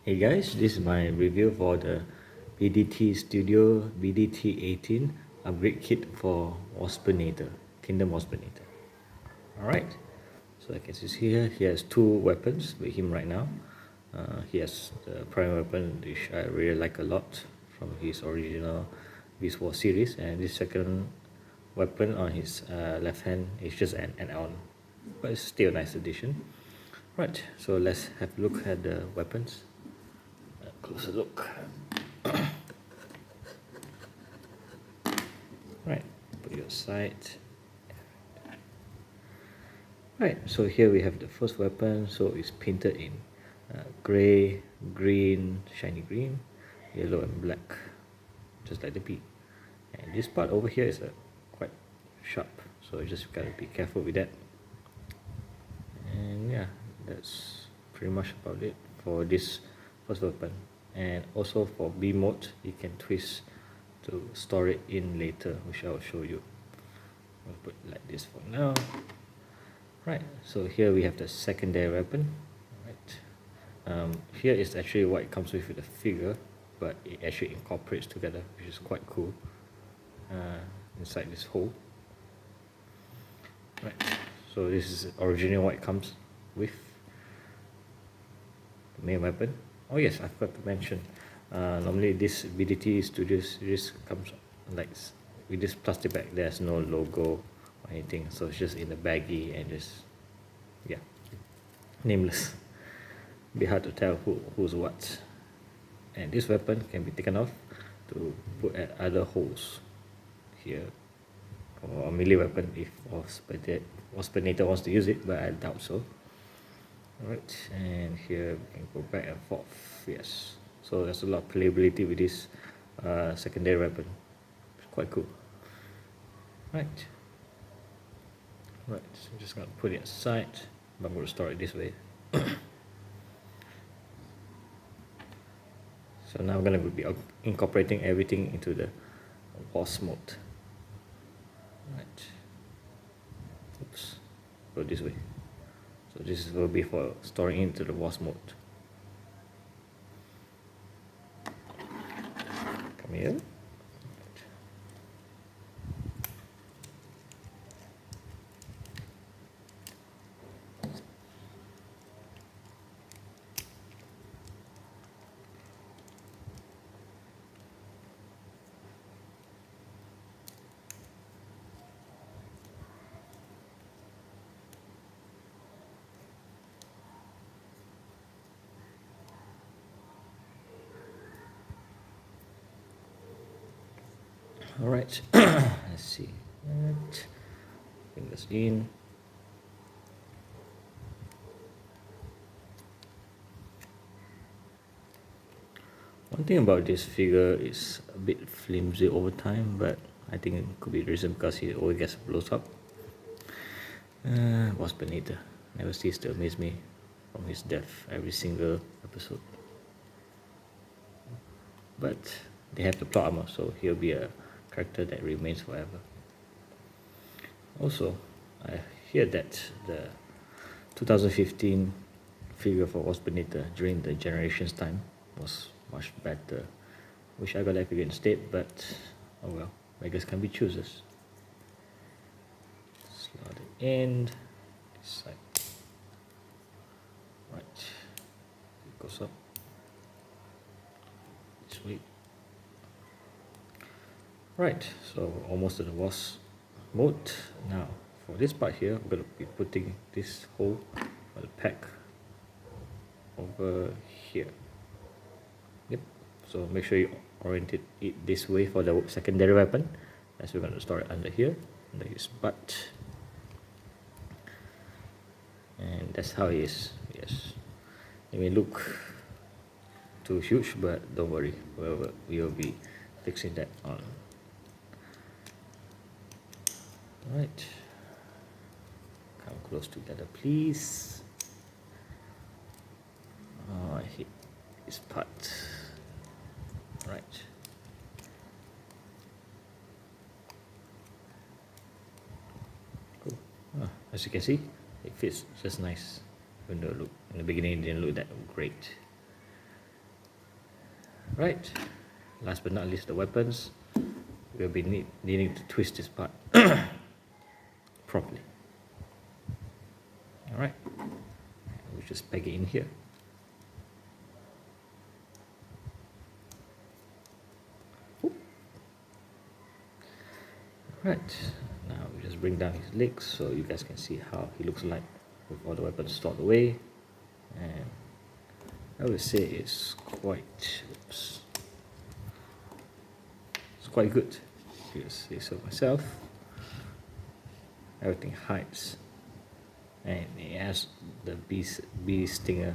Hey guys, this is my review for the BDT Studio BDT-18 upgrade kit for Waspinator, Kingdom Waspinator. Alright, so I can see here, he has two weapons with him right now. He has the prime weapon, which I really like a lot from his original Beast War series, and this second weapon on his left hand is just an add-on, but it's still a nice addition. Right, so let's have a look at the weapons. Closer look. Right, put it aside. Right, so here we have the first weapon. So it's painted in grey, green, shiny green, yellow and black, just like the B. And this part over here is quite sharp, so you just gotta be careful with that. And yeah, that's pretty much about it for this first weapon. And also for B mode, you can twist to store it in later, which I will show you. I'll put it like this for now. Right, so here we have the secondary weapon. Right, here is actually what it comes with the figure, but it actually incorporates together, which is quite cool. Inside this hole. Right, so this is originally what it comes with. The main weapon. Oh yes, I forgot to mention. Normally this BDT Studio series comes like with this plastic bag. There's no logo or anything, so it's just in the baggie and just, yeah, nameless. Be hard to tell who's what. And this weapon can be taken off to put at other holes here, or a melee weapon if Waspinator wants to use it, but I doubt so. Alright, and here we can go back and forth. Yes, so there's a lot of playability with this secondary weapon. It's quite cool. Right, so I'm just gonna put it aside, but I'm going to store it this way. So now I'm going to be incorporating everything into the Wasp mode. Right, oops, go this way. So this will be for storing into the Wasp mode. Come here. All right, let's see. Fingers in. One thing about this figure is a bit flimsy over time, but I think it could be the reason because he always gets blows up. Waspinator never ceases to amaze me from his death every single episode. But they have the plot armor, so he'll be a character that remains forever. Also, I hear that the 2015 figure for Waspinator during the Generations time was much better. Wish I got that figure instead, but oh well, beggars can be choosers. Slot it in, this side. Right, it goes up this way. Right, so almost to the Wasp mode. Now for this part here, I'm going to be putting this hole for the pack over here. Yep, so make sure you orientate it this way for the secondary weapon, as we're going to store it under here, under his butt. And that's how it is. Yes, it may look too huge, but don't worry, we will be fixing that on. Right, come close together please. Oh, I hate this part. Right, cool. As you can see, it fits just nice, even though look in the beginning it didn't look that great. Right, last but not least, the weapons. We'll be needing to twist this part properly. Alright, we'll just peg it in here. Right, now we just bring down his legs so you guys can see how he looks like with all the weapons stored away. And I would say it's quite, it's quite good, if you say so myself. Everything hides, and it has the bee stinger,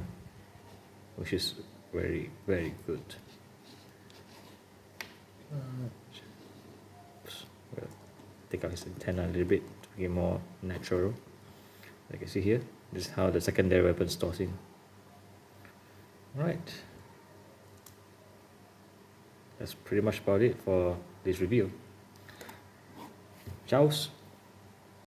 which is very, very good. We'll take out his antenna a little bit to make it more natural. Like you see here, this is how the secondary weapon stores in. Right, that's pretty much about it for this review. Ciao.